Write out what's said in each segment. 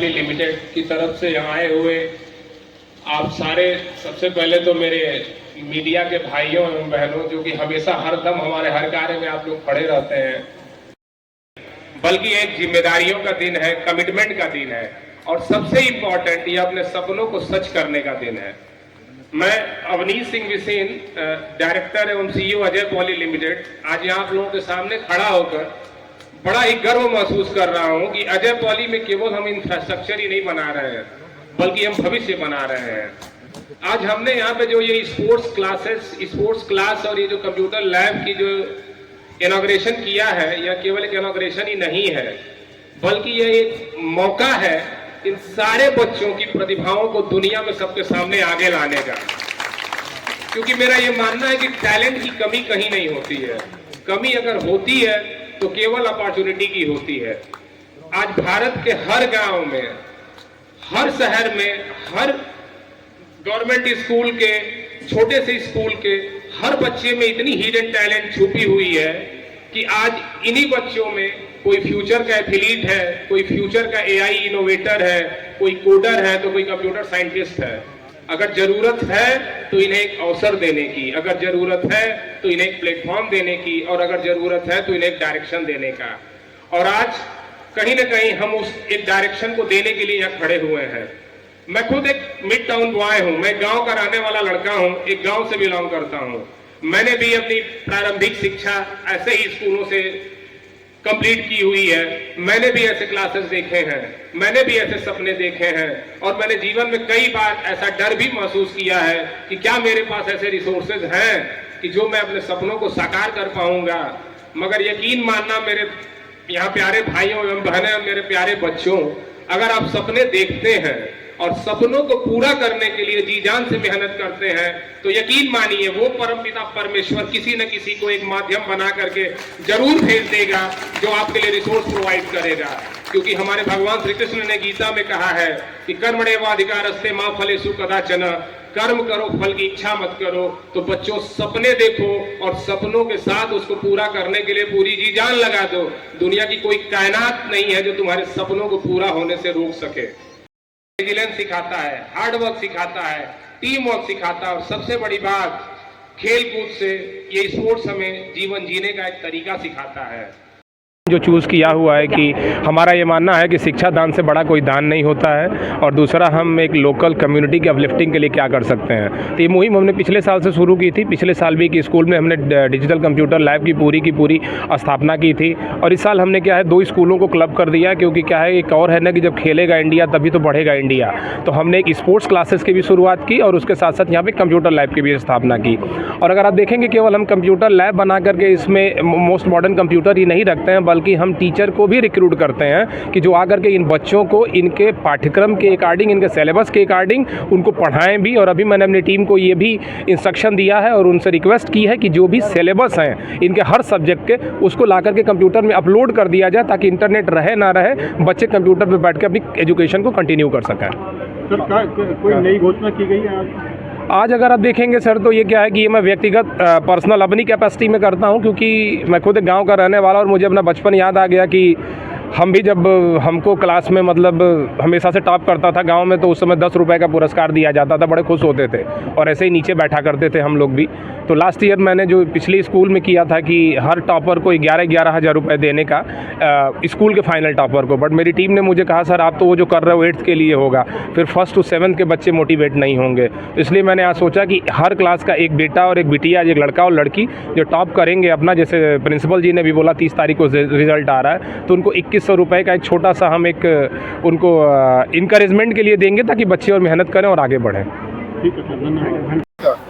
Limited की तरफ से यहाँ आए हुए आप सारे, सबसे पहले तो मेरे मीडिया के भाइयों एवं बहनों जो कि हमेशा हर दम हमारे हर कार्य में आप लोग खड़े रहते हैं, बल्कि एक जिम्मेदारियों का दिन है, कमिटमेंट का दिन है और सबसे इंपॉर्टेंट ये अपने सपनों को सच करने का दिन है। मैं अवनीश सिंह बिसेन, डायरेक्टर एवं सीईओ अजय पॉली लिमिटेड, आज यहाँ आप लोगों के सामने खड़ा होकर बड़ा ही गर्व महसूस कर रहा हूँ कि अजय पॉली में केवल हम इंफ्रास्ट्रक्चर ही नहीं बना रहे हैं बल्कि हम भविष्य बना रहे हैं। आज हमने यहाँ पे जो ये स्पोर्ट्स क्लास और ये जो कंप्यूटर लैब की जो इनॉग्रेशन किया है, यह केवल एक इनॉग्रेशन ही नहीं है बल्कि यह एक मौका है इन सारे बच्चों की प्रतिभाओं को दुनिया में सबके सामने आगे लाने का। क्योंकि मेरा ये मानना है कि टैलेंट की कमी कहीं नहीं होती है, कमी अगर होती है तो केवल अपॉर्चुनिटी की होती है। आज भारत के हर गांव में, हर शहर में, हर गवर्नमेंट स्कूल के, छोटे से स्कूल के हर बच्चे में इतनी हिडन टैलेंट छुपी हुई है कि आज इन्हीं बच्चों में कोई फ्यूचर का एथलीट है, कोई फ्यूचर का एआई इनोवेटर है, कोई कोडर है तो कोई कंप्यूटर साइंटिस्ट है। अगर जरूरत है तो इन्हें एक अवसर देने की, अगर जरूरत है तो इन्हें एक प्लेटफॉर्म देने की और अगर जरूरत है तो इन्हें एक डायरेक्शन देने का। और आज कहीं ना कहीं हम उस एक डायरेक्शन को देने के लिए यहाँ खड़े हुए हैं। मैं खुद एक मिड टाउन बॉय हूँ, मैं गांव का रहने वाला लड़का हूँ, एक गांव से बिलोंग करता हूँ। मैंने भी अपनी प्रारंभिक शिक्षा ऐसे ही स्कूलों से कंप्लीट की हुई है। मैंने भी ऐसे क्लासेस देखे हैं, मैंने भी ऐसे सपने देखे हैं और मैंने जीवन में कई बार ऐसा डर भी महसूस किया है कि क्या मेरे पास ऐसे रिसोर्सेज हैं कि जो मैं अपने सपनों को साकार कर पाऊंगा। मगर यकीन मानना मेरे यहाँ प्यारे भाइयों एवं बहनें, मेरे प्यारे बच्चों, अगर आप सपने देखते हैं और सपनों को पूरा करने के लिए जी जान से मेहनत करते हैं तो यकीन मानिए वो परमपिता परमेश्वर किसी न किसी को एक माध्यम बना करके जरूर भेज देगा जो आपके लिए रिसोर्स प्रोवाइड करेगा। क्योंकि हमारे भगवान श्री कृष्ण ने गीता में कहा है कि कर्मण्येवाधिकारस्ते मा फलेषु कदाचन, कर्म करो फल की इच्छा मत करो। तो बच्चों सपने देखो और सपनों के साथ उसको पूरा करने के लिए पूरी जी जान लगा दो। दुनिया की कोई कायनात नहीं है जो तुम्हारे सपनों को पूरा होने से रोक सके। रेजिलेंस सिखाता है, हार्ड वर्क सिखाता है, टीम वर्क सिखाता है और सबसे बड़ी बात, खेल कूद से ये स्पोर्ट्स हमें जीवन जीने का एक तरीका सिखाता है। जो चूज़ किया हुआ है कि हमारा ये मानना है कि शिक्षा दान से बड़ा कोई दान नहीं होता है और दूसरा हम एक लोकल कम्युनिटी की अपलिफ्टिंग के लिए क्या कर सकते हैं। तो ये मुहिम हमने पिछले साल से शुरू की थी। पिछले साल भी कि स्कूल में हमने डिजिटल कंप्यूटर लैब की पूरी स्थापना की थी और इस साल हमने क्या है 2 स्कूलों को क्लब कर दिया। क्योंकि क्या है एक और है ना कि जब खेलेगा इंडिया तभी तो बढ़ेगा इंडिया। तो हमने एक स्पोर्ट्स क्लासेस की भी शुरुआत की और उसके साथ साथ यहाँ पे कंप्यूटर लैब की भी स्थापना की। और अगर आप देखेंगे केवल हम कंप्यूटर लैब बना करके इसमें मोस्ट मॉडर्न कंप्यूटर ही नहीं रखते हैं बल्कि हम टीचर को भी रिक्रूट करते हैं कि जो आकर के इन बच्चों को इनके पाठ्यक्रम के अकॉर्डिंग, इनके सिलेबस के अकॉर्डिंग उनको पढ़ाएं भी। और अभी मैंने अपनी टीम को ये भी इंस्ट्रक्शन दिया है और उनसे रिक्वेस्ट की है कि जो भी सिलेबस हैं इनके हर सब्जेक्ट के, उसको ला करके कंप्यूटर में अपलोड कर दिया जाए ताकि इंटरनेट रहे ना रहे, बच्चे कंप्यूटर पर बैठ के अपनी एजुकेशन को कंटिन्यू कर सकें। सर, कोई नई घोषणा की गई है आज अगर आप देखेंगे सर तो ये क्या है कि ये मैं व्यक्तिगत पर्सनल अपनी कैपेसिटी में करता हूँ क्योंकि मैं खुद एक गांव का रहने वाला और मुझे अपना बचपन याद आ गया कि हम भी जब हमको क्लास में मतलब हमेशा से टॉप करता था गांव में तो उस समय 10 रुपये का पुरस्कार दिया जाता था, बड़े खुश होते थे और ऐसे ही नीचे बैठा करते थे हम लोग भी। तो लास्ट ईयर मैंने जो पिछली स्कूल में किया था कि हर टॉपर को 11,000 रुपये देने का, स्कूल के फाइनल टॉपर को। बट मेरी टीम ने मुझे कहा सर आप तो वो जो कर रहे हो 8th के लिए होगा, फिर 1st to 7th के बच्चे मोटिवेट नहीं होंगे। इसलिए मैंने आज सोचा कि हर क्लास का एक बेटा और एक बिटिया, एक लड़का और लड़की जो टॉप करेंगे अपना, जैसे प्रिंसिपल जी ने भी बोला 30 तारीख को रिजल्ट आ रहा है, तो उनको 2100 रुपये का एक छोटा सा हम एक उनको इंकरेजमेंट के लिए देंगे ताकि बच्चे और मेहनत करें और आगे बढ़ें।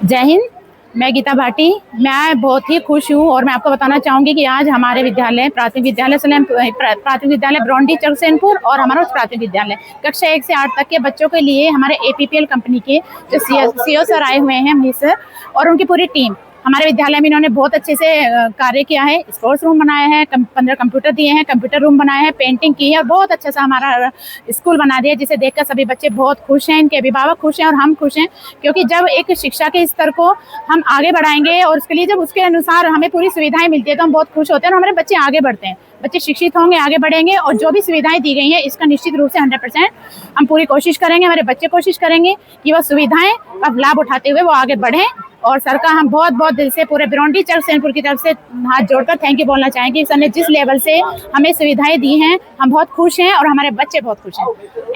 जय हिंद, मैं गीता भाटी। मैं बहुत ही खुश हूँ और मैं आपको बताना चाहूँगी कि आज हमारे विद्यालय प्राथमिक विद्यालय ब्रॉन्डी चरसेनपुर और हमारा उच्च प्राथमिक विद्यालय कक्षा 1 से 8 तक के बच्चों के लिए हमारे APPL कंपनी के जो CEO सर आए हुए हैं, मनीष सर और उनकी पूरी टीम, हमारे विद्यालय में इन्होंने बहुत अच्छे से कार्य किया है। स्पोर्ट्स रूम बनाया है, 15 कंप्यूटर दिए हैं, कंप्यूटर रूम बनाया है, पेंटिंग की है और बहुत अच्छा सा हमारा स्कूल बना दिया, जिसे देखकर सभी बच्चे बहुत खुश हैं, इनके अभिभावक खुश हैं और हम खुश हैं। क्योंकि जब एक शिक्षा के स्तर को हम आगे बढ़ाएंगे और उसके लिए जब उसके अनुसार हमें पूरी सुविधाएं मिलती है तो हम बहुत खुश होते हैं और हमारे बच्चे आगे बढ़ते हैं। बच्चे शिक्षित होंगे, आगे बढ़ेंगे और जो भी सुविधाएं दी गई हैं इसका निश्चित रूप से 100% हम पूरी कोशिश करेंगे, हमारे बच्चे कोशिश करेंगे कि वह सुविधाएं का लाभ उठाते हुए वो आगे बढ़ें। और सर का हम बहुत बहुत दिल से पूरे ब्रॉन्डी चर्च सैनपुर की तरफ से हाथ जोड़कर थैंक यू बोलना चाहेंगे। सर ने जिस लेवल से हमें सुविधाएं दी हैं हम बहुत खुश हैं और हमारे बच्चे बहुत खुश हैं।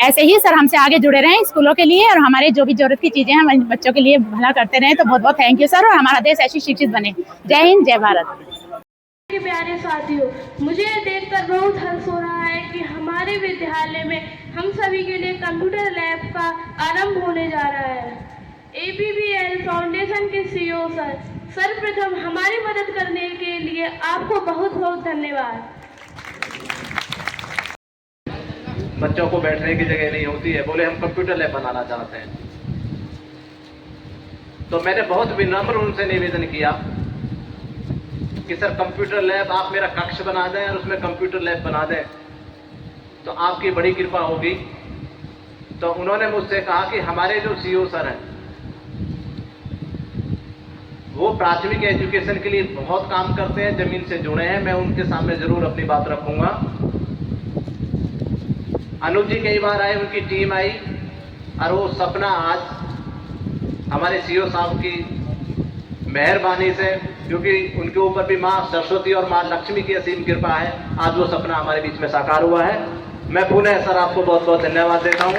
ऐसे ही सर हमसे आगे जुड़े रहें स्कूलों के लिए और हमारे जो भी जरूरत की चीज़ें हैं हम बच्चों के लिए भला करते रहें। तो बहुत बहुत थैंक यू सर और हमारा देश ऐसी शिक्षित बने। जय हिंद, जय भारत। के प्यारे साथियों, मुझे ये देखकर बहुत हर्ष हो रहा है कि हमारे विद्यालय में हम सभी के लिए कंप्यूटर लैब का आरंभ होने जा रहा है। APBL फाउंडेशन के CEO सर, सर्वप्रथम हमारी मदद करने के लिए आपको बहुत बहुत धन्यवाद। बच्चों को बैठने की जगह नहीं होती है, बोले हम कंप्यूटर लैब बनाना चाहते हैं। तो मैंने बहुत विनम्र उनसे निवेदन किया कि सर कंप्यूटर लैब आप मेरा कक्ष बना दें और उसमें कंप्यूटर लैब बना दें तो आपकी बड़ी कृपा होगी। तो उन्होंने मुझसे कहा कि हमारे जो CEO सर हैं वो प्राथमिक एजुकेशन के लिए बहुत काम करते हैं, जमीन से जुड़े हैं, मैं उनके सामने जरूर अपनी बात रखूंगा। अनुज जी कई बार आए, उनकी टीम आई और वो सपना आज हमारे CEO साहब की मेहरबानी से, क्योंकि उनके ऊपर भी माँ सरस्वती और माँ लक्ष्मी की असीम कृपा है, आज वो सपना हमारे बीच में साकार हुआ है। मैं पुनः सर आपको बहुत बहुत धन्यवाद देता हूँ।